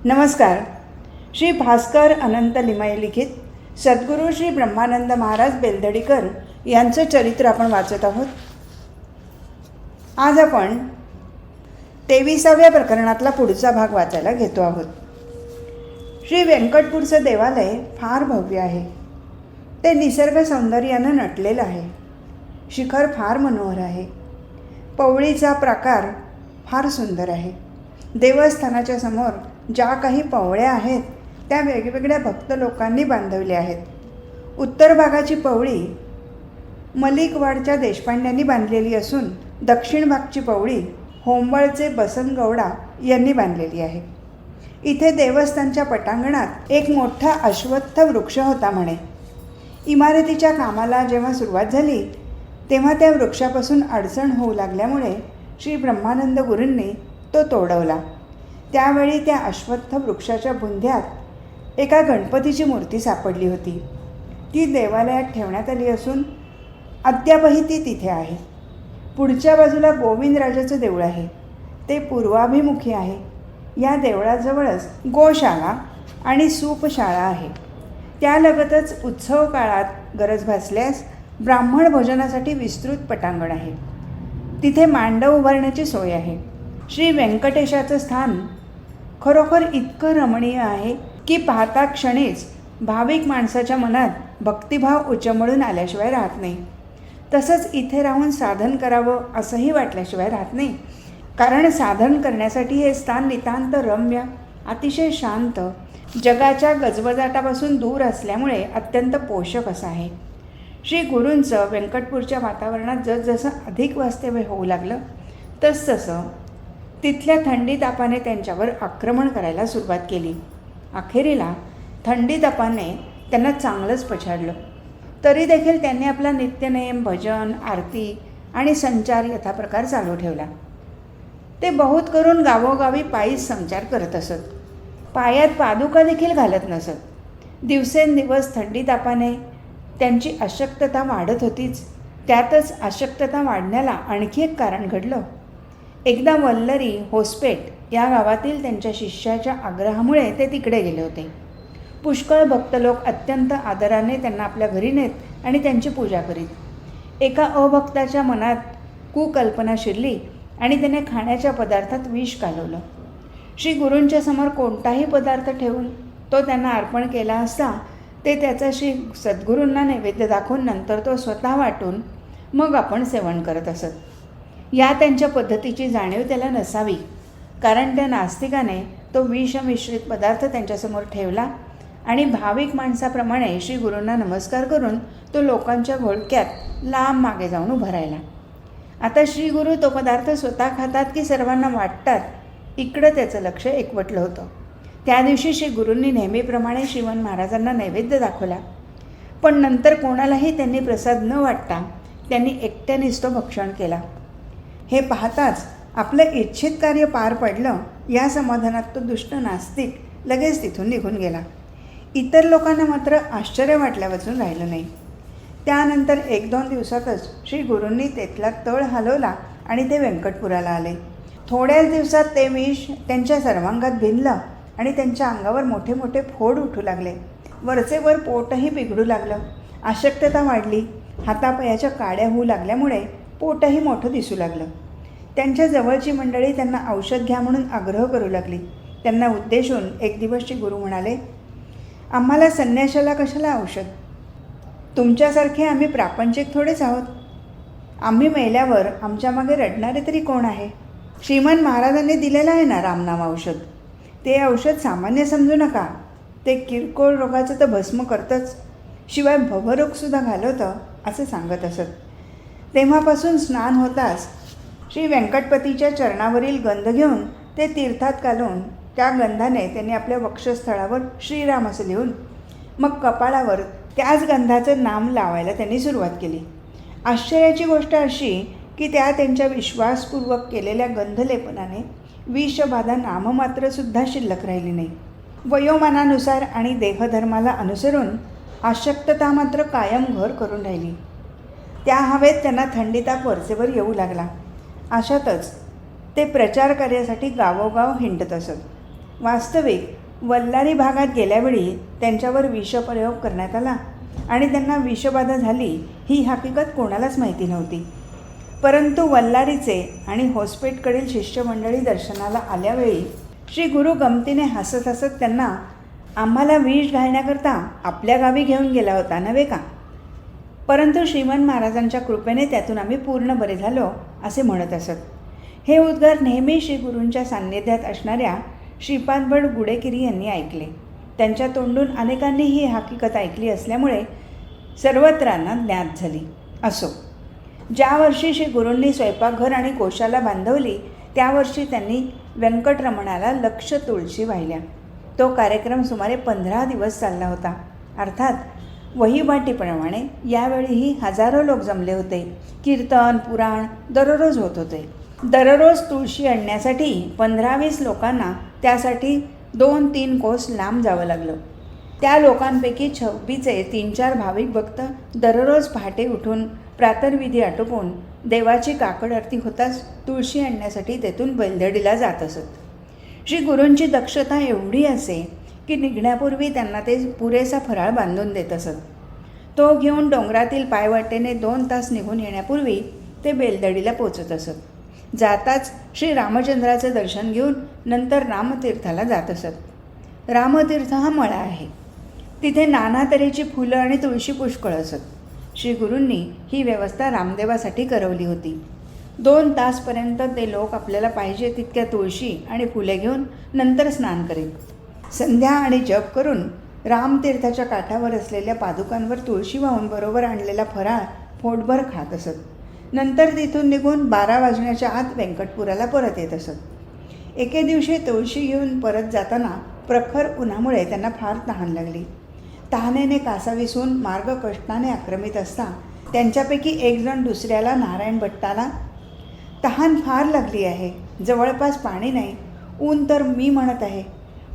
नमस्कार. श्री भास्कर अनंत लिमये लिखित सद्गुरू श्री ब्रह्मानंद महाराज बेलदडीकर यांचं चरित्र आपण वाचत आहोत. आज आपण 23व्या प्रकरणातला पुढचा भाग वाचायला घेतो आहोत. श्री व्यंकटपूरचं देवालय फार भव्य आहे. ते निसर्ग सौंदर्यानं नटलेलं आहे. शिखर फार मनोहर आहे. पवळीचा प्रकार फार सुंदर आहे. देवस्थानाच्या समोर ज्या काही पवळ्या आहेत त्या वेगवेगळ्या भक्त लोकांनी बांधवल्या आहेत. उत्तर भागाची पवळी मलिकवाडच्या देशपांड्यांनी बांधलेली असून दक्षिण भागची पवळी होंबळचे बसनगौडा यांनी बांधलेली आहे. इथे देवस्थानच्या पटांगणात एक मोठा अश्वत्थ वृक्ष होता म्हणे. इमारतीच्या कामाला जेव्हा सुरुवात झाली तेव्हा त्या वृक्षापासून अडचण होऊ लागल्यामुळे श्री ब्रह्मानंद गुरूंनी तो तोडवला. त्यावेळी त्या अश्वत्थ वृक्षाच्या बुंध्यात एका गणपतीची मूर्ती सापडली होती. ती देवालयात ठेवण्यात आली असून अद्यापही ती तिथे आहे. पुढच्या बाजूला गोविंदराजाचं देऊळ आहे. ते पूर्वाभिमुखी आहे. या देवळाजवळच गोशाळा आणि सूपशाळा आहे. त्यालगतच उत्सव काळात गरज भासल्यास ब्राह्मण भोजनासाठी विस्तृत पटांगण आहे. तिथे मांडव उभारण्याची सोय आहे. श्री व्यंकटेशाचं स्थान खरोखर इतकं रमणीय आहे की पाहता क्षणीच भाविक माणसाच्या मनात भक्तिभाव उचंबळून आल्याशिवाय राहत नाही. तसंच इथे राहून साधन करावं असंही वाटल्याशिवाय राहत नाही. कारण साधन करण्यासाठी हे स्थान नितांत रम्य, अतिशय शांत, जगाच्या गजबजाटापासून दूर असल्यामुळे अत्यंत पोषक असं आहे. श्री गुरूंचं व्यंकटपूरच्या वातावरणात जसजसं अधिक वास्तव्य होऊ लागलं तसतसं तिथल्या थंडी तापाने त्यांच्यावर आक्रमण करायला सुरुवात केली. अखेरीला थंडी तापाने त्यांना चांगलंच पछाडलं. तरी देखील त्यांनी आपला नित्यनेम, भजन, आरती आणि संचार यथाप्रकार चालू ठेवला. ते बहुत करून गावोगावी पायीच संचार करत असत. पायात पादुका देखील घालत नसत. दिवसेंदिवस थंडी तापाने त्यांची अशक्तता वाढत होतीच. त्यातच अशक्तता वाढण्याला आणखी एक कारण घडलं. एकदा वल्लरी होसपेट या गावातील त्यांच्या शिष्याच्या आग्रहामुळे ते तिकडे गेले होते. पुष्कळ भक्त लोक अत्यंत आदराने त्यांना आपल्या घरी नेत आणि त्यांची पूजा करीत. एका अभक्ताच्या मनात कुकल्पना शिरली आणि त्याने खाण्याच्या पदार्थात विष कालवलं. श्री गुरूंच्या समोर कोणताही पदार्थ ठेवून तो त्यांना अर्पण केला असता ते त्याचा श्री सद्गुरूंना नैवेद्य दाखवून नंतर तो स्वतः वाटून मग आपण सेवन करत असत. या त्यांच्या पद्धतीची जाणीव त्याला नसावी, कारण त्या नास्तिकाने तो विषमिश्रित पदार्थ त्यांच्यासमोर ठेवला आणि भाविक माणसाप्रमाणे श्री गुरूंना नमस्कार करून तो लोकांच्या घोळक्यात लांब मागे जाऊन उभा राहिला. आता श्री गुरू तो पदार्थ स्वतः खातात की सर्वांना वाटतात इकडं त्याचं लक्ष एकवटलं होतं. त्या दिवशी श्री गुरूंनी नेहमीप्रमाणे श्रीमंत महाराजांना नैवेद्य दाखवला, पण नंतर कोणालाही त्यांनी प्रसाद न वाटता त्यांनी एकट्यानेच तो भक्षण केला. हे पाहताच आपलं इच्छित कार्य पार पडलं या समाधानात तो दुष्ट नास्तिक लगेच तिथून निघून गेला. इतर लोकांना मात्र आश्चर्य वाटल्यावाचून राहिलं नाही. त्यानंतर 1-2 दिवसातच श्री गुरूंनी तेथला तळ हलवला आणि ते व्यंकटपुराला आले. थोड्याच दिवसात ते विष त्यांच्या सर्वांगात भिनलं आणि त्यांच्या अंगावर मोठे मोठे फोड उठू लागले. वरचे वर पोटही बिघडू लागलं. अशक्तता वाढली. हातापायाच्या काड्या होऊ लागल्यामुळे पोटही मोठं दिसू लागलं. त्यांच्या जवळची मंडळी त्यांना औषध घ्या म्हणून आग्रह करू लागली. त्यांना उद्देशून एक दिवसचे गुरु म्हणाले, आम्हाला संन्याशाला कशाला औषध? तुमच्यासारखे आम्ही प्रापंचिक थोडेच आहोत. आम्ही मेल्यावर आमच्या मागे रडणारे तरी कोण आहे? श्रीमंत महाराजांनी दिलेलं आहे ना रामनाम औषध. ते औषध सामान्य समजू नका. ते किरकोळ रोगाचं तर भस्म करतंच, शिवाय भवरोगसुद्धा घालवतं असं सांगत असत. तेव्हापासून स्नान होताच श्री व्यंकटपतीच्या चरणावरील गंध घेऊन ते तीर्थात घालून त्या गंधाने त्यांनी आपल्या वक्षस्थळावर श्रीराम असं लिहून मग कपाळावर त्याच गंधाचं नाम लावायला त्यांनी सुरुवात केली. आश्चर्याची गोष्ट अशी की त्यांच्या विश्वासपूर्वक केलेल्या गंधलेपनाने विषबाधा नाममात्रसुद्धा शिल्लक राहिली नाही. वयोमानानुसार आणि देहधर्माला अनुसरून अशक्तता मात्र कायम घर करून राहिली. त्या हवेत त्यांना थंडीताप वरचेवर येऊ लागला. अशातच ते प्रचार कार्यासाठी गावोगाव हिंडत असत. वास्तविक वल्लारी भागात गेल्यावेळी त्यांच्यावर विषप्रयोग करण्यात आला आणि त्यांना विषबाधा झाली ही हकीकत कोणालाच माहिती नव्हती. परंतु वल्लारीचे आणि होस्पेटकडील शिष्यमंडळी दर्शनाला आल्यावेळी श्री गुरु गमतीने हसत हसत त्यांना आम्हाला विष घालण्याकरता आपल्या गावी घेऊन गेला होता नव्हे का, परंतु श्रीमंत महाराजांच्या कृपेने त्यातून आम्ही पूर्ण बरे झालो असे म्हणत असत. हे उद्गार नेहमी श्री गुरूंच्या सान्निध्यात असणाऱ्या श्रीपाद भट गुडेकिरी यांनी ऐकले. त्यांच्या तोंडून अनेकांनी ही हकीकत ऐकली असल्यामुळे सर्वत्रांना ज्ञात झाली. असो, ज्या वर्षी श्री गुरूंनी स्वयंपाकघर आणि गोशाला बांधवली त्या वर्षी त्यांनी व्यंकटरमणाला लक्ष तुळशी वाहिल्या. तो कार्यक्रम सुमारे 15 दिवस चालला होता. अर्थात वहिवाटीप्रमाणे यावेळीही हजारो लोक जमले होते. कीर्तन पुराण दररोज होत होते. दररोज तुळशी आणण्यासाठी 15-20 लोकांना त्यासाठी 2-3 कोस लांब जावं लागलं. त्या लोकांपैकी 26 3-4 भाविक भक्त दररोज पहाटे उठून प्रातर्विधी आटोपून देवाची काकड आरती होताच तुळशी आणण्यासाठी तेथून बैलदडीला जात असत. श्री गुरूंची दक्षता एवढी असे की निघण्यापूर्वी त्यांना ते पुरेसा फराळ बांधून देत असत. तो घेऊन डोंगरातील पायवाटेने 2 तास निघून येण्यापूर्वी ते बेलदडीला पोचत असत. जाताच श्री रामचंद्राचं दर्शन घेऊन नंतर रामतीर्थाला जात असत. रामतीर्थ हा मळा आहे. तिथे नाना तऱ्हेची फुलं आणि तुळशी पुष्कळ असत. श्री गुरूंनी ही व्यवस्था रामदेवासाठी करवली होती. 2 तासपर्यंत ते लोक आपल्याला पाहिजे तितक्या तुळशी आणि फुले घेऊन नंतर स्नान करीत. संध्या आणि जप करून रामतीर्थाच्या काठावर असलेल्या पादुकांवर तुळशी वाहून बरोबर आणलेला फराळ पोटभर खात असत. नंतर तिथून निघून 12 वाजण्याच्या आत व्यंकटपुराला परत येत असत. एके दिवशी तुळशी घेऊन परत जाताना प्रखर उन्हामुळे त्यांना फार तहान लागली. तहानेने कासावीसून मार्ग कष्टाने आक्रमित असता त्यांच्यापैकी एक जण दुसऱ्याला नारायण भट्टाला तहान फार लागली आहे, जवळपास पाणी नाही, ऊन तर मी म्हणत आहे,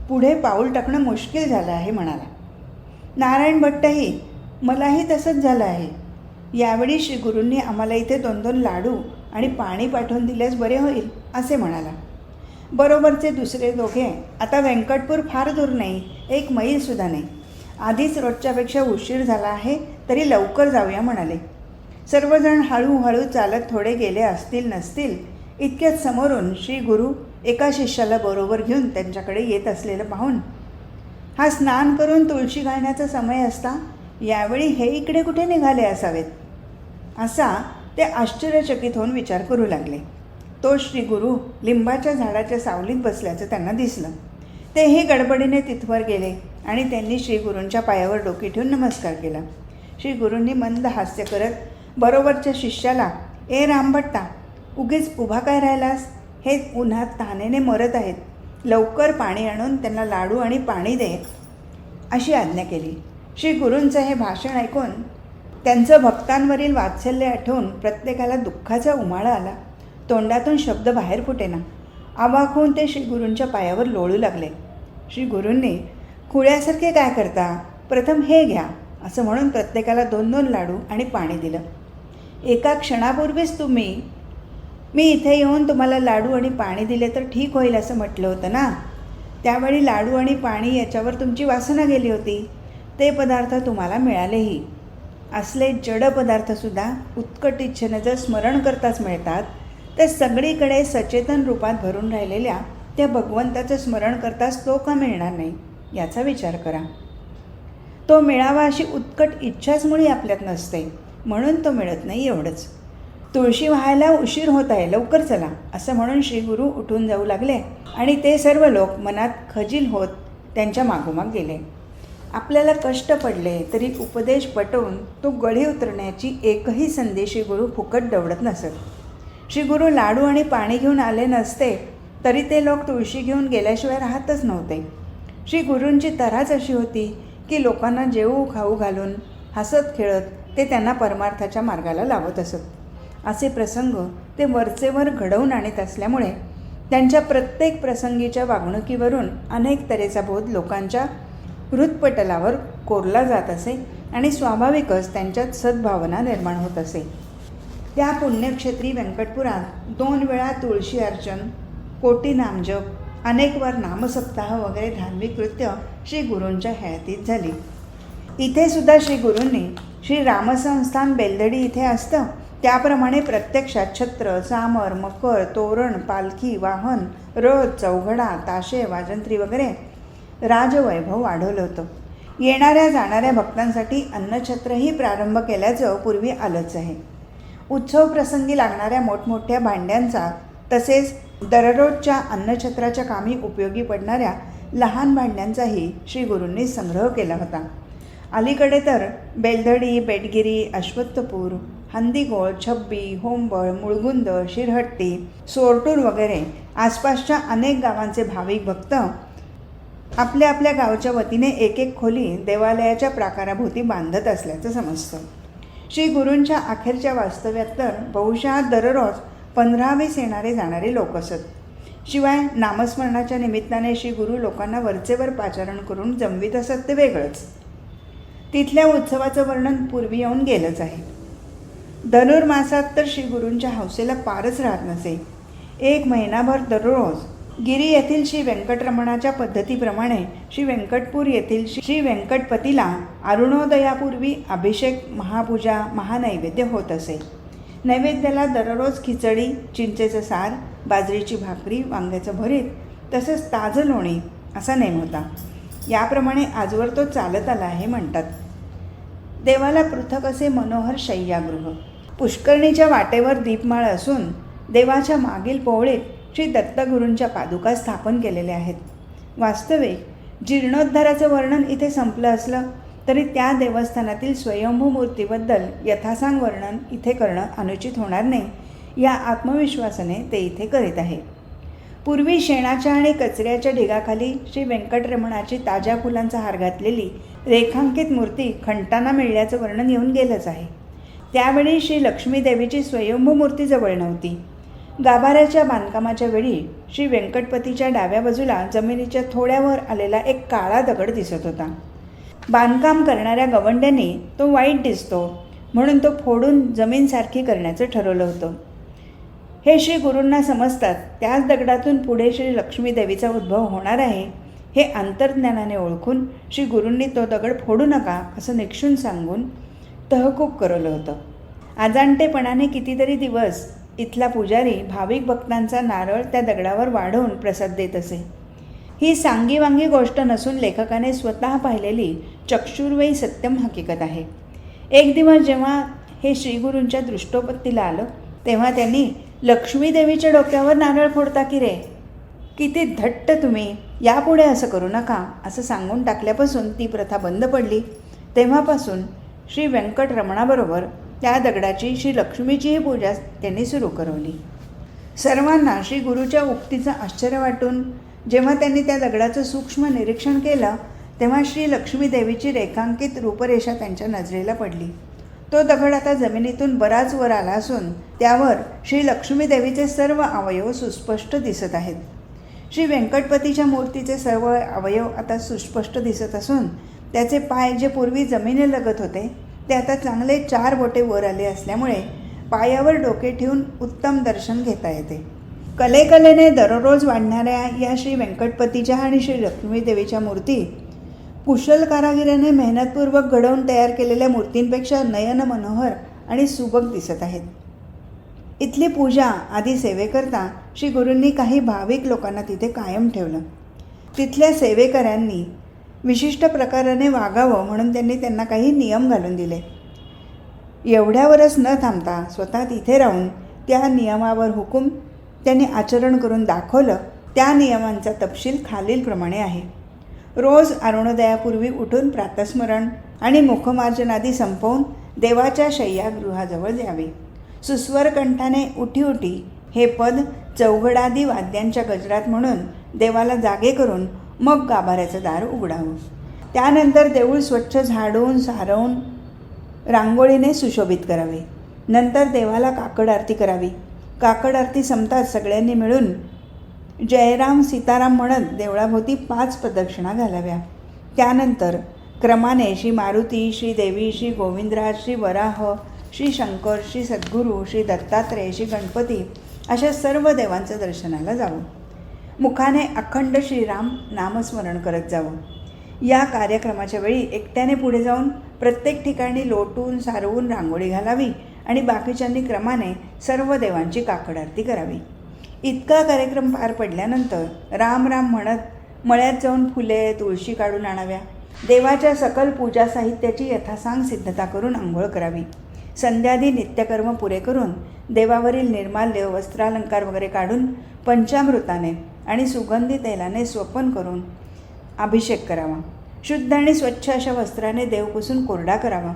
पुढे पाऊल टाकणं मुश्किल झालं आहे म्हणाला. नारायण भट्टही मलाही तसंच झालं आहे. यावेळी श्री गुरूंनी आम्हाला इथे 2-2 लाडू आणि पाणी पाठवून दिल्यास बरे होईल असे म्हणाला. बरोबरचे दुसरे दोघे आता व्यंकटपूर फार दूर नाही, 1 मैलसुद्धा नाही, आधीच रोजच्यापेक्षा उशीर झाला आहे तरी लवकर जाऊया म्हणाले. सर्वजण हळूहळू चालत थोडे गेले असतील नसतील इतक्यात समोरून श्री गुरु एका शिष्याला बरोबर घेऊन त्यांच्याकडे येत असलेलं पाहून हा स्नान करून तुळशी घालण्याचा समय असता यावेळी हे इकडे कुठे निघाले असावेत असा ते आश्चर्यचकित होऊन विचार करू लागले. तो श्री गुरु लिंबाच्या झाडाच्या सावलीत बसल्याचं त्यांना दिसलं. तेही गडबडीने तिथवर गेले आणि त्यांनी श्री गुरूंच्या पायावर डोकी ठेवून नमस्कार केला. श्री गुरूंनी मंद हास्य करत बरोबरच्या शिष्याला, ए रामभट्टा, उगीच उभा काय राहिलास, हे उन्हात तहानेने मरत आहेत, लवकर पाणी आणून त्यांना लाडू आणि पाणी दे अशी आज्ञा केली. श्री गुरूंचं हे भाषण ऐकून त्यांचं भक्तांवरील वात्सल्य आठवून प्रत्येकाला दुःखाचा उमाळा आला. तोंडातून शब्द बाहेर फुटेना. अवाक होऊन ते श्री गुरूंच्या पायावर लोळू लागले. श्री गुरूंनी, खुळ्यासारखे काय करता, प्रथम हे घ्या असं म्हणून प्रत्येकाला 2-2 लाडू आणि पाणी दिलं. एका क्षणापूर्वीच मी इथे येऊन तुम्हाला लाडू आणि पाणी दिले तर ठीक होईल असं म्हटलं होतं ना. त्यावेळी लाडू आणि पाणी याच्यावर तुमची वासना गेली होती. ते पदार्थ तुम्हाला मिळालेही. असले जड पदार्थसुद्धा उत्कट इच्छेनं जर स्मरण करताच मिळतात तर सगळीकडे सचेतन रूपात भरून राहिलेल्या त्या भगवंताचं स्मरण करताच तो का मिळणार नाही याचा विचार करा. तो मिळावा अशी उत्कट इच्छाच मुळी आपल्यात नसते, म्हणून तो मिळत नाही एवढंच. तुळशी व्हायला उशीर होत आहे, लवकर चला असं म्हणून श्री गुरु उठून जाऊ लागले आणि ते सर्व लोक मनात खजील होत त्यांच्या मागोमाग गेले. आपल्याला कष्ट पडले तरी उपदेश पटवून तो गढी उतरण्याची एकही संधी श्री गुरु फुकट दवडत नसत. श्री गुरु लाडू आणि पाणी घेऊन आले नसते तरी ते लोक तुळशी घेऊन गेल्याशिवाय राहतच नव्हते. श्री गुरूंची तऱ्हाच अशी होती की लोकांना जेवू खाऊ घालून हसत खेळत ते त्यांना परमार्थाच्या मार्गाला लावत असत. असे प्रसंग ते वरचेवर घडवून आणत असल्यामुळे त्यांच्या प्रत्येक प्रसंगीच्या वागणुकीवरून अनेक तऱ्हेचा बोध लोकांच्या हृदपटलावर कोरला जात असे आणि स्वाभाविकच त्यांच्यात सद्भावना निर्माण होत असे. त्या पुण्यक्षेत्री व्यंकटपुरात 2 वेळा तुळशी अर्चन, कोटी नामजप अनेक वार नामसप्ताह वगैरे धार्मिक कृत्य श्री गुरूंच्या हयातीत झाली. इथे सुद्धा श्री गुरूंनी श्री रामसंस्थान बेलदडी इथे असतं त्याप्रमाणे प्रत्यक्षात छत्र, चामर, मकर, तोरण, पालखी, वाहन, रथ, चौघडा, ताशे, वाजंत्री वगैरे राजवैभव वाढवलं होतं. येणाऱ्या जाणाऱ्या भक्तांसाठी अन्नछत्रही प्रारंभ केल्याचं पूर्वी आलंच आहे. उत्सव प्रसंगी लागणाऱ्या मोठमोठ्या भांड्यांचा तसेच दररोजच्या अन्नछत्राच्या कामी उपयोगी पडणाऱ्या लहान भांड्यांचाही श्री गुरूंनी संग्रह केला होता. अलीकडे तर बेलदडी, बेटगिरी, अश्वत्थपूर, हंदीगोळ, छब्बी, होंबळ, मुळगुंद, शिरहट्टी, सोरटूर वगैरे आसपासच्या अनेक गावांचे भाविक भक्त आपल्या आपल्या गावच्या वतीने एक एक खोली देवालयाच्या प्राकाराभोवती बांधत असल्याचं समजतं. श्री गुरूंच्या अखेरच्या वास्तव्यात तर बहुशः दररोज 15-20 येणारे जाणारे लोक असत. शिवाय नामस्मरणाच्या निमित्ताने श्री गुरु लोकांना वरचेवर पाचारण करून जमवीत असत ते वेगळंच. तिथल्या उत्सवाचं वर्णन पूर्वी येऊन गेलंच आहे. धनुर्मासात तर श्री गुरूंच्या हौसेला पारच राहत नसे. 1 महिनाभर दररोज गिरी येथील श्री व्यंकटरमणाच्या पद्धतीप्रमाणे श्री व्यंकटपूर येथील श्री व्यंकटपतीला अरुणोदयापूर्वी अभिषेक, महापूजा, महानैवेद्य होत असे. नैवेद्याला दररोज खिचडी, चिंचेचं सार, बाजरीची भाकरी, वांग्याचं भरीत तसंच ताजं लोणी असा नेम होता. याप्रमाणे आजवर तो चालत आला आहे म्हणतात. देवाला पृथक असे मनोहर शय्यागृह, पुष्करणीच्या वाटेवर दीपमाळ असून देवाच्या मागील पोवळीत श्री दत्तगुरूंच्या पादुका स्थापन केलेल्या आहेत. वास्तविक जीर्णोद्धाराचं वर्णन इथे संपलं असलं तरी त्या देवस्थानातील स्वयंभू मूर्तीबद्दल यथासांग वर्णन इथे करणं अनुचित होणार नाही या आत्मविश्वासाने ते इथे करीत आहे. पूर्वी शेणाच्या आणि कचऱ्याच्या ढिगाखाली श्री व्यंकटरमणाची ताज्या फुलांचा हार घातलेली रेखांकित मूर्ती खंटाना मिळण्याचं वर्णन येऊन गेलंच आहे. त्यावेळी श्री लक्ष्मी देवीची स्वयंभू मूर्ती जवळ नव्हती. गाभाऱ्याच्या बांधकामाच्या वेळी श्री व्यंकटपतीच्या डाव्या बाजूला जमिनीच्या थोड्यावर आलेला एक काळा दगड दिसत होता. बांधकाम करणाऱ्या गवंड्यांनी तो वाईट दिसतो म्हणून तो फोडून जमीनसारखी करण्याचं ठरवलं होतं. हे श्री गुरूंना समजतात. त्याच दगडातून पुढे श्री लक्ष्मी देवीचा उद्भव होणार आहे हे अंतर्ज्ञानाने ओळखून श्री गुरूंनी तो दगड फोडू नका असं निक्षून सांगून तहकूब करवलं होतं. अजाणतेपणाने कितीतरी दिवस इथला पुजारी भाविक भक्तांचा नारळ त्या दगडावर वाढवून प्रसाद देत असे. ही सांगीवांगी गोष्ट नसून लेखकाने स्वतः पाहिलेली चक्षुर्वयी सत्यम हकीकत आहे. एक दिवस जेव्हा हे श्रीगुरूंच्या दृष्टोपत्तीला आलं तेव्हा त्यांनी लक्ष्मी देवीच्या डोक्यावर नारळ फोडता की रे, किती धट्ट तुम्ही, यापुढे असं करू नका असं सांगून टाकल्यापासून ती प्रथा बंद पडली. तेव्हापासून श्री व्यंकटरमणाबरोबर त्या दगडाची श्री लक्ष्मीचीही पूजा त्यांनी सुरू करवली. सर्वांना श्री गुरूच्या उक्तीचं आश्चर्य वाटून जेव्हा त्यांनी त्या दगडाचं सूक्ष्म निरीक्षण केलं तेव्हा श्री लक्ष्मी देवीची रेखांकित रूपरेषा त्यांच्या नजरेला पडली. तो दगड आता जमिनीतून बराच वर आला असून त्यावर श्री लक्ष्मी देवीचे सर्व अवयव सुस्पष्ट दिसत आहेत. श्री व्यंकटपतीच्या मूर्तीचे सर्व अवयव आता सुस्पष्ट दिसत असून त्याचे पाय जे पूर्वी जमिनीलगत होते ते आता चांगले 4 बोटे वर आले असल्यामुळे पायावर डोके ठेवून उत्तम दर्शन घेता येते. कलेकलेने दररोज वाढणाऱ्या या श्री व्यंकटपतीच्या आणि श्री लक्ष्मी देवीच्या मूर्ती कुशल कारागिराने मेहनतपूर्वक घडवून तयार केलेल्या मूर्तींपेक्षा नयन मनोहर आणि सुबक दिसत आहेत. इथली पूजा आदी सेवेकरता श्री गुरूंनी काही भाविक लोकांना तिथे कायम ठेवलं. तिथल्या सेवेकऱ्यांनी विशिष्ट प्रकाराने वागावं म्हणून त्यांना काही नियम घालून दिले. एवढ्यावरच न थांबता स्वतः तिथे राहून त्या नियमावर हुकूम त्यांनी आचरण करून दाखवलं. त्या नियमांचा तपशील खालीलप्रमाणे आहे. रोज अरुणोदयापूर्वी उठून प्रातस्मरण आणि मुखमार्जनादी संपवून देवाच्या शय्यागृहाजवळ जावे. सुस्वर कंठाने उठी उठी हे पद चौघडादी वाद्यांच्या गजरात म्हणून देवाला जागे करून मग गाभाऱ्याचं दार उघडावं. त्यानंतर देऊळ स्वच्छ झाडून सारवून रांगोळीने सुशोभित करावे. नंतर देवाला काकड आरती करावी. काकड आरती संपताच सगळ्यांनी मिळून जयराम सीताराम म्हणत देवळाभोवती 5 प्रदक्षिणा घालाव्या. त्यानंतर क्रमाने श्री मारुती, श्री देवी, श्री गोविंदराज, श्री वराह, श्री शंकर, श्री सद्गुरू, श्री दत्तात्रेय, श्री गणपती अशा सर्व देवांच्या दर्शनाला जावं. मुखाने अखंड श्रीराम नामस्मरण करत जावं. या कार्यक्रमाच्या वेळी एकट्याने पुढे जाऊन प्रत्येक ठिकाणी लोटून सारवून रांगोळी घालावी आणि बाकीच्यांनी क्रमाने सर्व देवांची काकड आरती करावी. इतका कार्यक्रम पार पडल्यानंतर राम राम म्हणत मळ्यात जाऊन फुले तुळशी काढून आणाव्या. देवाच्या सकल पूजा साहित्याची यथासांग सिद्धता करून आंघोळ करावी. संध्यादी नित्यकर्म पुरे करून देवावरील निर्माल्य वस्त्रालंकार वगैरे काढून पंचामृताने आणि सुगंधी तेलाने स्वपन करून अभिषेक करावा. शुद्ध आणि स्वच्छ अशा वस्त्राने देव पुसून कोरडा करावा.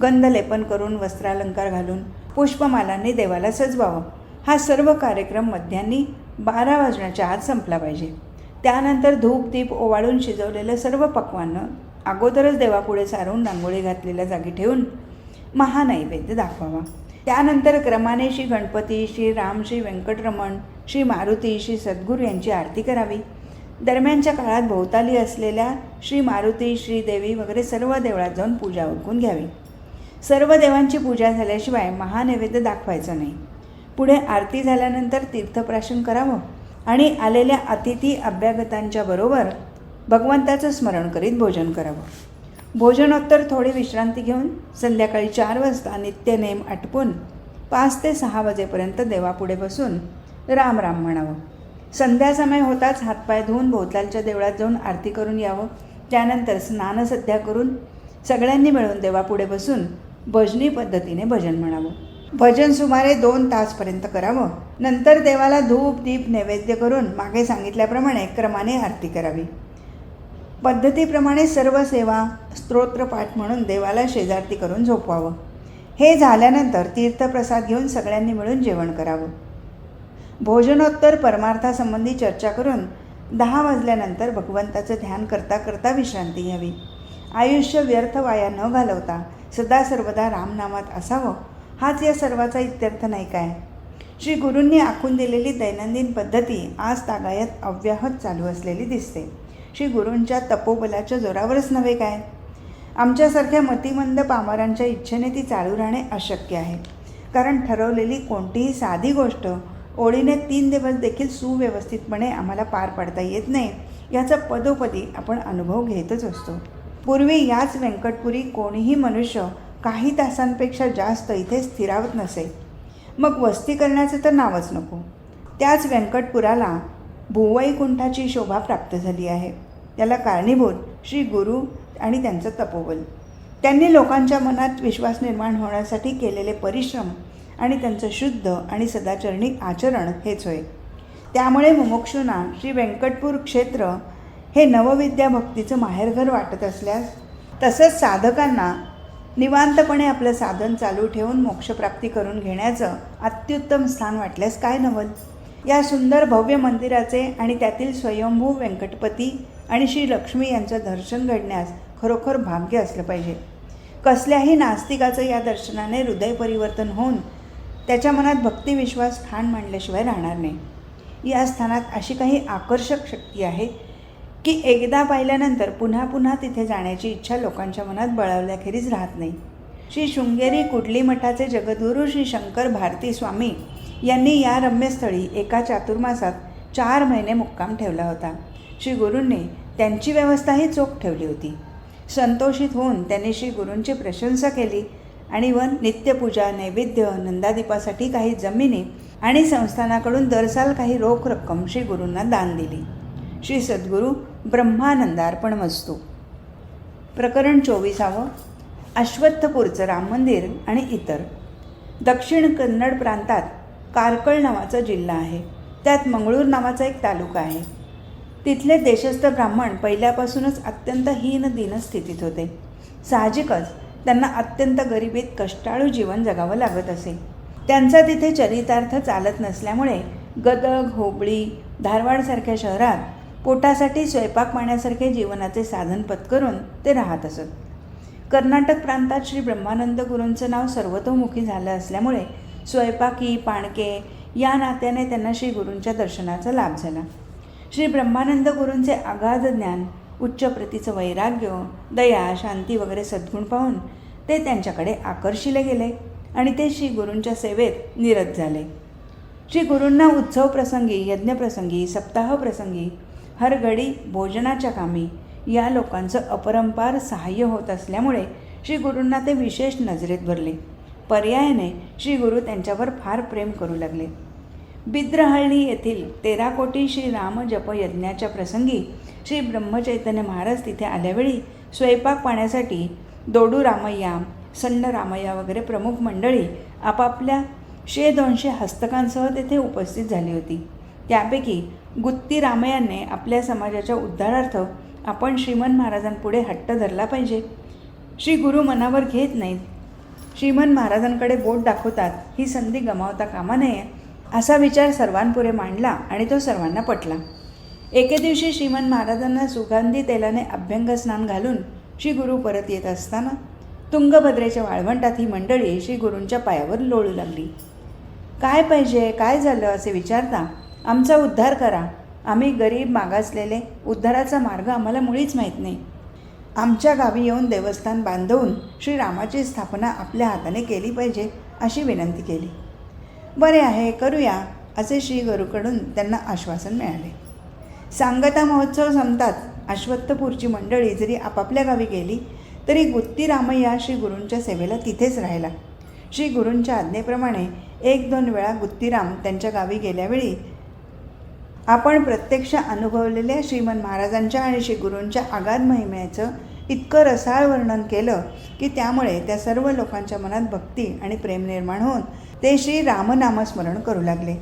गंध लेपन करून वस्त्रालंकार घालून पुष्पमालांनी देवाला सजवावं. हा सर्व कार्यक्रम मध्यान्ही 12 वाजण्याच्या आत संपला पाहिजे. त्यानंतर धूप दीप ओवाळून शिजवलेलं सर्व पक्वान्न अगोदरच देवापुढे सारून रांगोळी घातलेल्या जागी ठेवून महानैवेद्य दाखवावा. त्यानंतर क्रमाने श्री गणपती, श्री राम, श्री व्यंकटरमण, श्री मारुती, श्री सद्गुरू यांची आरती करावी. दरम्यानच्या काळात भोवताली असलेल्या श्री मारुती, श्री देवी वगैरे सर्व देवळात जाऊन पूजा उरकून घ्यावी. सर्व देवांची पूजा झाल्याशिवाय महानैवेद्य दाखवायचं नाही. पुढे आरती झाल्यानंतर तीर्थप्राशन करावं आणि आलेल्या अतिथी अभ्यागतांच्या बरोबर भगवंताचं स्मरण करीत भोजन करावं. भोजनोत्तर थोडी विश्रांती घेऊन संध्याकाळी 4 वाजता नित्यनेम आटपून 5 ते 6 वाजेपर्यंत देवापुढे बसून राम राम म्हणावं. संध्यासमय होताच हातपाय धुवून भोवतालच्या देवळात जाऊन आरती करून यावं. त्यानंतर स्नानसध्या करून सगळ्यांनी मिळून देवापुढे बसून भजनी पद्धतीने भजन म्हणावं. भजन सुमारे 2 तासपर्यंत करावं. नंतर देवाला धूप दीप नैवेद्य करून मागे सांगितल्याप्रमाणे क्रमाने आरती करावी. पद्धतीप्रमाणे सर्व सेवा स्तोत्रपाठ म्हणून देवाला शेजारती करून झोपवावं. हे झाल्यानंतर तीर्थप्रसाद घेऊन सगळ्यांनी मिळून जेवण करावं. भोजनोत्तर परमार्थासंबंधी चर्चा करून 10 वाजल्यानंतर भगवंताचं ध्यान करता करता विश्रांती घ्यावी. आयुष्य व्यर्थ वाया न घालवता सदा सर्वदा रामनामात असावं, हाच या सर्वाचा इत्यर्थ नाही काय. श्री गुरूंनी आखून दिलेली दैनंदिन पद्धती आज तागायत अव्याहत चालू असलेली दिसते. श्री गुरूंच्या तपोबलाच्या जोरावरच नव्हे काय, आमच्यासारख्या मतिमंद पामरांच्या इच्छेने ती चालू राहणे अशक्य आहे. कारण ठरवलेली कोणतीही साधी गोष्ट ओळीने 3 दिवस देखील सुव्यवस्थितपणे आम्हाला पार पाडता येत नाही, याचा पदोपदी आपण अनुभव घेतच असतो. पूर्वी याच व्यंकटपुरी कोणीही मनुष्य काही तासांपेक्षा जास्त इथे स्थिरावत नसे. मग वस्ती करण्याचं तर नावच नको. त्याच व्यंकटपुराला भूवैकुंठाची शोभा प्राप्त झाली आहे. त्याला कारणीभूत श्री गुरु आणि त्यांचं तपोबल. त्यांनी लोकांच्या मनात विश्वास निर्माण होण्यासाठी केलेले परिश्रम आणि त्यांचं शुद्ध आणि सदाचरणी आचरण हेच होय. त्यामुळे मुमुक्षूंना श्री व्यंकटपूर क्षेत्र हे नवविद्या भक्तीचं माहेरघर वाटत असल्यास, तसंच साधकांना निवांतपणे आपलं साधन चालू ठेवून मोक्षप्राप्ती करून घेण्याचं अत्युत्तम स्थान वाटल्यास काय नवल. या सुंदर भव्य मंदिराचे आणि त्यातील स्वयंभू व्यंकटपती आणि श्री लक्ष्मी यांचं दर्शन घडण्यास खरोखर भाग्य असलं पाहिजे. कसल्याही नास्तिकाचं या दर्शनाने हृदय परिवर्तन होऊन त्याच्या मनात भक्तिविश्वास ठाण मांडल्याशिवाय राहणार नाही. या स्थानात अशी काही आकर्षक शक्ती आहे की एकदा पाहिल्यानंतर पुन्हा पुन्हा तिथे जाण्याची इच्छा लोकांच्या मनात बळावल्याखेरीज राहत नाही. श्री शृंगेरी कुडली मठाचे जगद्गुरू श्री शंकर भारती स्वामी यांनी या रम्यस्थळी एका चातुर्मासात 4 महिने मुक्काम ठेवला होता. श्री गुरूंनी त्यांची व्यवस्थाही चोख ठेवली होती. संतोषित होऊन त्यांनी श्री गुरूंची प्रशंसा केली आणि नित्यपूजा नैवेद्य नंदादीपासाठी काही जमिनी आणि संस्थानाकडून दरसाल काही रोख रक्कम श्री गुरूंना दान दिली. श्री सद्गुरू ब्रह्मानंदार्पणमस्तु. प्रकरण 24. अश्वत्थपूरचं राम मंदिर आणि इतर. दक्षिण कन्नड प्रांतात कारकळ नावाचा जिल्हा आहे. त्यात मंगळूर नावाचा एक तालुका आहे. तिथले देशस्थ ब्राह्मण पहिल्यापासूनच अत्यंत हीन स्थितीत होते. साहजिकच त्यांना अत्यंत गरिबीत कष्टाळू जीवन जगावं लागत असे. त्यांचा तिथे चरितार्थ चालत नसल्यामुळे गदग, हुबळी, धारवाडसारख्या शहरात पोटासाठी स्वयंपाक पाण्यासारखे जीवनाचे साधन पत्करून ते राहत असत. कर्नाटक प्रांतात श्री ब्रह्मानंद गुरूंचं नाव सर्वतोमुखी झालं असल्यामुळे स्वयंपाकी पाणके या नात्याने त्यांना श्री गुरूंच्या दर्शनाचा लाभ झाला. श्री ब्रह्मानंद गुरूंचे अगाध ज्ञान, उच्च प्रतीचं वैराग्य, दया, शांती वगैरे सद्गुण पाहून ते त्यांच्याकडे आकर्षिले गेले आणि ते श्री गुरूंच्या सेवेत निरत झाले. श्री गुरूंना उत्सव प्रसंगी, यज्ञप्रसंगी, सप्ताह प्रसंगी, हर घडी भोजनाच्या कामी या लोकांचं अपरंपार सहाय्य होत असल्यामुळे श्री गुरूंना ते विशेष नजरेत भरले. पर्यायाने श्री गुरु त्यांच्यावर फार प्रेम करू लागले. बिद्रहळ्ळी येथील 13 कोटी श्री राम जप यज्ञाच्या प्रसंगी श्री ब्रह्मचैतन्य महाराज तिथे आल्यावेळी स्वयंपाक पाण्यासाठी दोडू रामय्या, सन्न रामय्या वगैरे प्रमुख मंडळी आपापल्या 100-200 हस्तकांसह तेथे उपस्थित झाली होती. त्यापैकी गुत्ती रामय्याने आपल्या समाजाच्या उद्धारार्थ आपण श्रीमन महाराजांपुढे हट्ट धरला पाहिजे. श्री गुरु मनावर घेत नाहीत, श्रीमन महाराजांकडे बोट दाखवतात, ही संधी गमावता कामा नये असा विचार सर्वांपुढे मांडला आणि तो सर्वांना पटला. एके दिवशी श्रीमन महाराजांना सुगंधी तेलाने अभ्यंग स्नान घालून श्री गुरु परत येत असताना तुंगभद्रेच्या वाळवंटात ही मंडळी श्री गुरूंच्या पायावर लोळू लागली. काय पाहिजे, काय झालं असे विचारता आमचा उद्धार करा, आम्ही गरीब मागासलेले, उद्धाराचा मार्ग आम्हाला मुळीच माहीत नाही. आमच्या गावी येऊन देवस्थान बांधवून श्रीरामाची स्थापना आपल्या हाताने केली पाहिजे अशी विनंती केली. बरे आहे, करूया असे श्री गुरूकडून त्यांना आश्वासन मिळाले. सांगता महोत्सव संपताच अश्वत्थपूरची मंडळी जरी आपापल्या गावी गेली तरी गुत्ती रामय्या श्री गुरूंच्या सेवेला तिथेच राहिला. श्री गुरूंच्या आज्ञेप्रमाणे 1-2 वेळा गुत्तीराम त्यांच्या गावी गेल्यावेळी आपण प्रत्यक्ष अनुभवलेल्या श्रीमन महाराजांच्या आणि श्री गुरूंच्या आगाध महिमेचं इतकं रसाळ वर्णन केलं की त्यामुळे त्या सर्व लोकांच्या मनात भक्ती आणि प्रेम निर्माण होऊन ते श्री रामनामस्मरण करू लागले.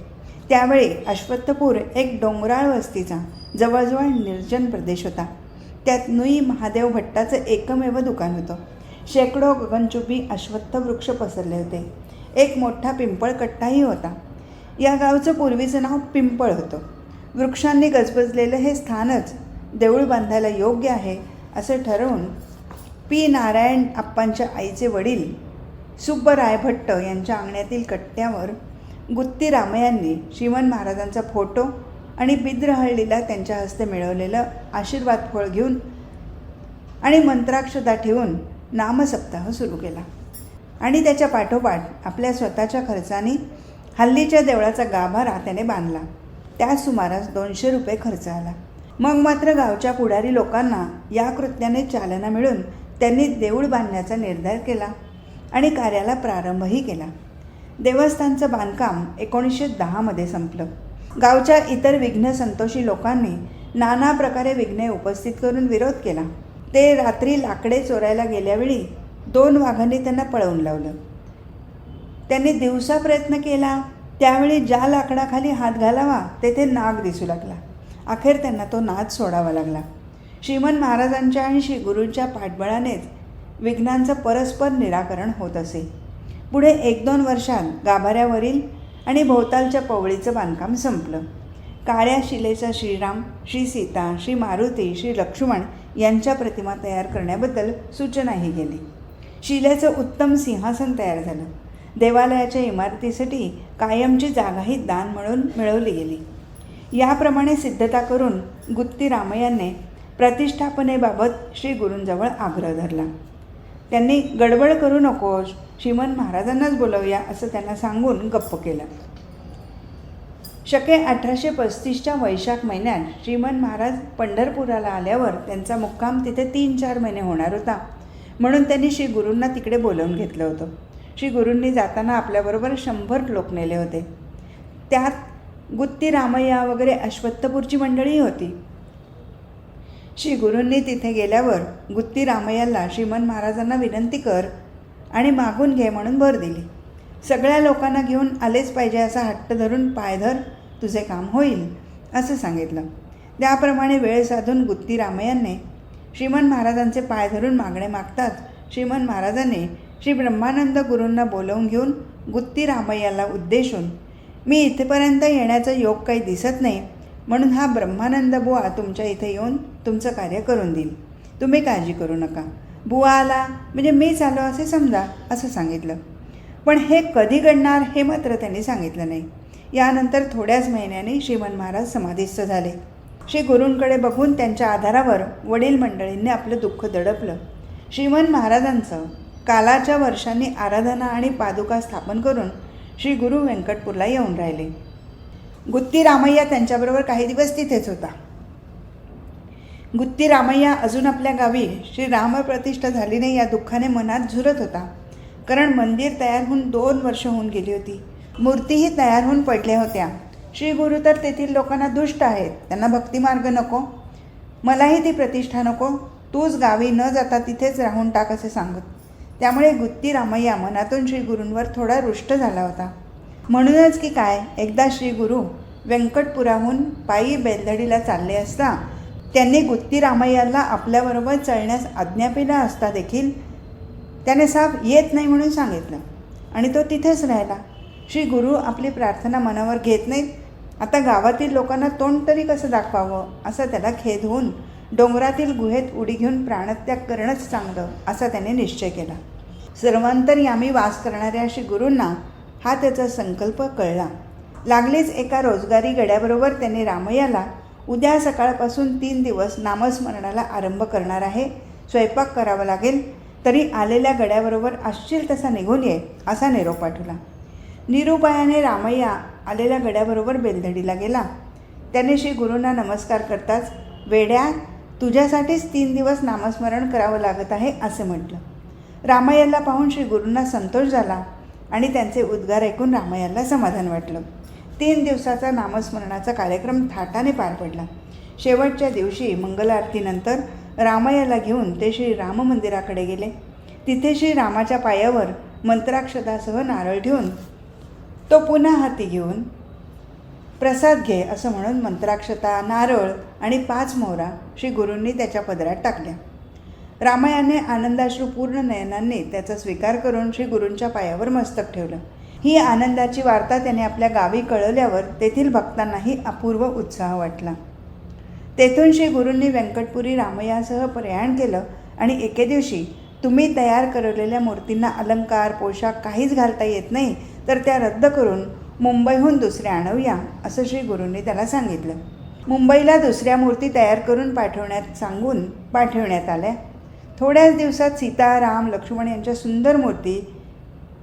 त्यावेळी अश्वत्थपूर एक डोंगराळ वस्तीचा जवळजवळ निर्जन प्रदेश होता. त्यात नुई महादेव भट्टाचं एकमेव दुकान होतं. शेकडो गगनचुंबी अश्वत्थ वृक्ष पसरले होते. एक मोठा पिंपळकट्टाही होता. या गावचं पूर्वीचं नाव पिंपळ होतं. वृक्षांनी गजबजलेलं हे स्थानच देऊळ बांधायला योग्य आहे असं ठरवून पी नारायण आप्पांच्या आईचे वडील सुब्बराय भट्ट यांच्या अंगण्यातील कट्ट्यावर गुत्ती रामय्यांनी श्रीमन महाराजांचा फोटो आणि बिद्रहळ्ळीला त्यांच्या हस्ते मिळवलेलं आशीर्वाद फळ घेऊन आणि मंत्राक्षता ठेवून नामसप्ताह सुरू केला आणि त्याच्या पाठोपाठ आपल्या स्वतःच्या खर्चाने हल्लीच्या देवळाचा गाभारा त्याने बांधला. त्याच सुमारास 200 रुपये खर्च आला. मग मात्र गावच्या पुढारी लोकांना या कृत्याने चालना मिळून त्यांनी देऊळ बांधण्याचा निर्धार केला आणि कार्याला प्रारंभही केला. देवस्थानचं बांधकाम 1910 संपलं. गावच्या इतर विघ्न संतोषी लोकांनी नाना प्रकारे विघ्ने उपस्थित करून विरोध केला. ते रात्री लाकडे चोरायला गेल्यावेळी 2 वाघांनी त्यांना पळवून लावलं. त्यांनी दिवसा प्रयत्न केला, त्यावेळी ज्या लाकडाखाली हात घालावा तेथे नाग दिसू लागला. अखेर त्यांना तो नाद सोडावा लागला. श्रीमन महाराजांच्या आणि श्री गुरूंच्या पाठबळानेच विघ्नांचं परस्पर निराकरण होत असे. पुढे 1-2 वर्षात गाभाऱ्यावरील आणि भोवतालच्या पवळीचं बांधकाम संपलं. काळ्या शिलेचा श्रीराम, श्री सीता, श्री मारुती, श्री लक्ष्मण यांच्या प्रतिमा तयार करण्याबद्दल सूचनाही गेली. शिलेचं उत्तम सिंहासन तयार झालं. देवालयाच्या इमारतीसाठी कायमची जागाही दान म्हणून मिळवली गेली. याप्रमाणे सिद्धता करून गुत्ती रामय्याने प्रतिष्ठापनेबाबत श्री गुरूंजवळ आग्रह धरला. त्यांनी गडबड करू नकोस, श्रीमन महाराजांनाच बोलवूया असं त्यांना सांगून गप्प केलं. शके 1835च्या वैशाख महिन्यात श्रीमन महाराज पंढरपुराला आल्यावर त्यांचा मुक्काम तिथे 3-4 महिने होणार होता. म्हणून त्यांनी श्री गुरूंना तिकडे बोलावून घेतलं होतं. श्री गुरूंनी जाताना आपल्याबरोबर 100 लोक नेले होते. त्यात गुत्ती रामय्या वगैरे अश्वत्थपूरची मंडळी होती. श्री गुरूंनी तिथे गेल्यावर गुत्ती रामय्याला श्रीमन महाराजांना विनंती कर आणि मागून घे म्हणून भर दिली. सगळ्या लोकांना घेऊन आलेच पाहिजे असा हट्ट धरून पाय धर, तुझे काम होईल असं सांगितलं. त्याप्रमाणे वेळ साधून गुत्ती रामय्याने श्रीमन महाराजांचे पाय धरून मागणे मागताच श्रीमन महाराजांनी श्री ब्रह्मानंद गुरूंना बोलावून घेऊन गुत्ती रामय्याला उद्देशून, मी इथेपर्यंत येण्याचा योग काही दिसत नाही, म्हणून हा ब्रह्मानंद बुवा तुमच्या इथे येऊन तुमचं कार्य करून देईल. तुम्ही काळजी करू नका. बुवा आला म्हणजे मीच आलो असे समजा असं सांगितलं. पण हे कधी घडणार हे मात्र त्यांनी सांगितलं नाही. यानंतर थोड्याच महिन्यांनी श्रीमन महाराज समाधीस्थ झाले. श्री गुरूंकडे बघून त्यांच्या आधारावर वडील मंडळींनी आपलं दुःख दडपलं. श्रीमन महाराजांचं कालाच्या वर्षांनी आराधना आणि पादुका स्थापन करून श्री गुरु व्यंकटपूरला येऊन राहिले. गुत्ती रामय्या त्यांच्याबरोबर काही दिवस तिथेच होता. गुत्ती रामय्या अजून आपल्या गावी श्री रामप्रतिष्ठा झाली नाही या दुःखाने मनात झुरत होता. कारण मंदिर तयार होऊन 2 वर्ष होऊन गेली होती. मूर्तीही तयार होऊन पडल्या होत्या. श्री गुरु तर तेथील लोकांना दुष्ट आहेत, त्यांना भक्तिमार्ग नको, मलाही ती प्रतिष्ठा नको, तूच गावी न जाता तिथेच राहून टाक असे सांगत. त्यामुळे गुत्ती रामय्या मनातून श्री गुरूंवर थोडा रुष्ट झाला होता. म्हणूनच की काय, एकदा श्री गुरु व्यंकटपुराहून पायी बेलदडीला चालले असता त्यांनी गुत्ती रामय्याला आपल्याबरोबर चळण्यास आज्ञापिला असता देखील त्याने साफ येत नाही म्हणून सांगितलं आणि तो तिथेच राहिला. श्री गुरु आपली प्रार्थना मनावर घेत नाहीत. आता गावातील लोकांना तोंड तरी कसं दाखवावं असा त्याला खेद होऊन डोंगरातील गुहेत उडी घेऊन प्राणत्याग करणंच चांगलं असा त्याने निश्चय केला. सर्वांतर्यामी वास करणाऱ्या श्री गुरूंना हा त्याचा संकल्प कळला. लागलीच एका रोजगारी गड्याबरोबर त्याने रामय्याला उद्या सकाळपासून 3 दिवस नामस्मरणाला आरंभ करणार आहे, स्वयंपाक करावा लागेल, तरी आलेल्या गड्याबरोबर असशील तसा निघून ये असा निरोप पाठवला. निरुपायाने रामय्या आलेल्या गड्याबरोबर बेलदडीला गेला. त्याने श्री गुरूंना नमस्कार करताच, वेड्या, तुझ्यासाठीच 3 दिवस नामस्मरण करावं लागत आहे असे म्हटलं. रामय्याला पाहून श्री गुरूंना संतोष झाला आणि त्यांचे उद्गार ऐकून रामय्याला समाधान वाटलं. 3 दिवसाचा नामस्मरणाचा कार्यक्रम थाटाने पार पडला. शेवटच्या दिवशी मंगलारतीनंतर रामय्याला घेऊन ते श्री राम मंदिराकडे गेले. तिथे श्री रामाच्या पायावर मंत्राक्षतासह नारळ ठेवून तो पुन्हा हाती घेऊन प्रसाद घे असं म्हणून मंत्राक्षता, नारळ आणि 5 मोहरा श्री गुरूंनी त्याच्या पदरात टाकल्या. रामय्याने आनंदाश्रू पूर्ण नयनांनी त्याचा स्वीकार करून श्री गुरूंच्या पायावर मस्तक ठेवलं. ही आनंदाची वार्ता त्याने आपल्या गावी कळवल्यावर तेथील भक्तांनाही अपूर्व उत्साह वाटला. तेथून श्री गुरूंनी व्यंकटपुरी रामय्यासह प्रयाण केलं आणि एके दिवशी, तुम्ही तयार करवलेल्या मूर्तींना अलंकार, पोशाख काहीच घालता येत नाही, तर त्या रद्द करून मुंबईहून दुसऱ्या आणूया असं श्री गुरूंनी त्याला सांगितलं. मुंबईला दुसऱ्या मूर्ती तयार करून पाठवण्यात आल्या. थोड्याच दिवसात सीता, राम, लक्ष्मण यांच्या सुंदर मूर्ती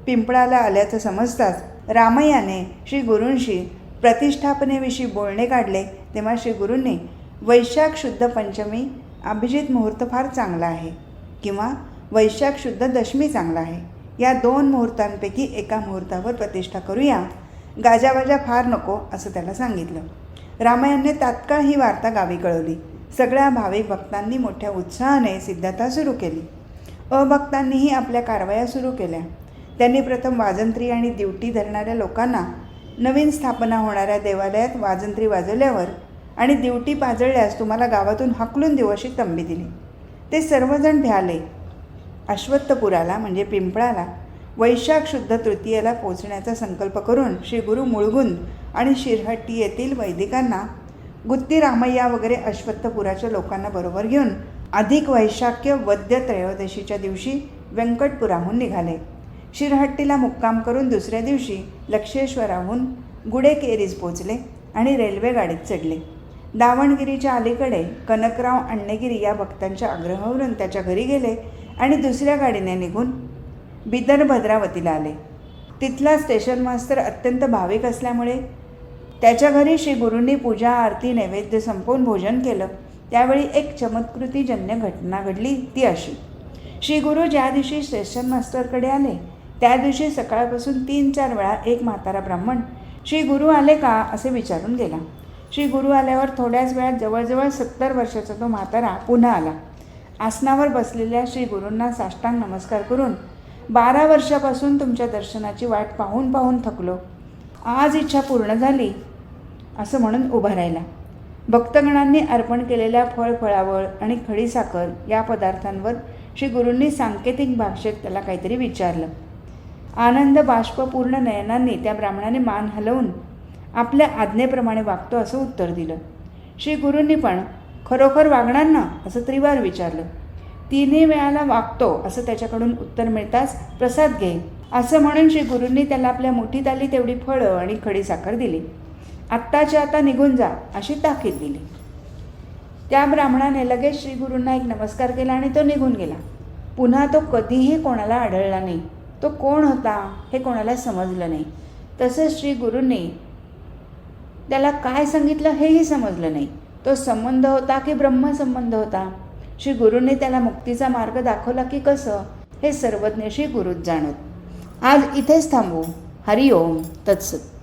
पिंपळाला आल्याचं समजताच रामय्याने श्री गुरूंशी प्रतिष्ठापनेविषयी बोलणे काढले. तेव्हा श्री गुरूंनी वैशाख शुद्ध पंचमी अभिजित मुहूर्त फार चांगला आहे किंवा वैशाख शुद्ध दशमी चांगला आहे, या 2 मुहूर्तांपैकी एका मुहूर्तावर प्रतिष्ठा करूया, गाजावाजा फार नको असं त्याला सांगितलं. रामय्याने तात्काळ ही वार्ता गावी कळवली. सगळ्या भाविक भक्तांनी मोठ्या उत्साहाने सिद्धता सुरू केली. अभक्तांनीही आपल्या कारवाया सुरू केल्या. त्यांनी प्रथम वाजंत्री आणि दिवटी धरणाऱ्या लोकांना नवीन स्थापना होणाऱ्या देवालयात वाजंत्री वाजवल्यावर आणि दिवटी पाजळल्यास तुम्हाला गावातून हाकलून देऊ अशी तंबी दिली. ते सर्वजण भ्याले. अश्वत्थपुराला म्हणजे पिंपळाला वैशाख शुद्ध तृतीयेला पोचण्याचा संकल्प करून श्री गुरु मुळगुंद आणि शिरहट्टी येथील वैदिकांना, गुत्ती रामय्या वगैरे अश्वत्थपुराच्या लोकांना बरोबर घेऊन अधिक वैशाख्य वद्य त्रयोदशीच्या दिवशी व्यंकटपुराहून निघाले. शिरहट्टीला मुक्काम करून दुसऱ्या दिवशी लक्षेश्वराहून गुडेकेरीस पोचले आणि रेल्वे गाडीत चढले. दावणगिरीच्या अलीकडे कनकराव अण्णेगिरी या भक्तांच्या आग्रहावरून त्याच्या घरी गेले आणि दुसऱ्या गाडीने निघून बिदर भद्रावतीला आले. तिथला स्टेशन मास्तर अत्यंत भाविक असल्यामुळे त्याच्या घरी श्री गुरूंनी पूजा, आरती, नैवेद्य संपवून भोजन केलं. त्यावेळी एक चमत्कृतीजन्य घटना घडली. ती अशी: श्री गुरु ज्या दिवशी स्टेशन मास्टरकडे आले त्या दिवशी सकाळपासून 3-4 वेळा एक म्हातारा ब्राह्मण श्री गुरु आले का असे विचारून गेला. श्री गुरु आल्यावर थोड्याच वेळात जवळजवळ 70 वर्षाचा तो म्हातारा पुन्हा आला. आसनावर बसलेल्या श्री गुरूंना साष्टांग नमस्कार करून, 12 वर्षापासून तुमच्या दर्शनाची वाट पाहून पाहून थकलो, आज इच्छा पूर्ण झाली असं म्हणून उभा राहिला. भक्तगणांनी अर्पण केलेल्या फळावळ आणि खडीसाखर या पदार्थांवर श्री गुरूंनी सांकेतिक भाषेत त्याला काहीतरी विचारलं. आनंद बाष्पपूर्ण नयनांनी त्या ब्राह्मणाने मान हलवून आपल्या आज्ञेप्रमाणे वागतो असं उत्तर दिलं. श्री गुरूंनी पण खरोखर वागणार ना असं त्रिवार विचारलं. 3 वेळाला वागतो असं त्याच्याकडून उत्तर मिळताच प्रसाद घे असं म्हणून श्री गुरूंनी त्याला आपल्या मुठीत आली तेवढी फळं आणि खडीसाखर दिली. आत्ताच्या आता निघून जा अशी ताकीद दिली. त्या ब्राह्मणाने लगेच श्री गुरूंना एक नमस्कार केला आणि तो निघून गेला. पुन्हा तो कधीही कोणाला आढळला नाही. तो कोण होता हे कोणाला समजलं नाही. तसंच श्री गुरूंनी त्याला काय सांगितलं हेही समजलं नाही. तो संबंध होता की ब्रह्मसंबंध होता? श्री गुरूंनी त्याला मुक्तीचा मार्ग दाखवला की कसं, हे सर्वज्ञ श्री गुरूच जाणत. आज इथेच थांबू. हरिओम तत्सत.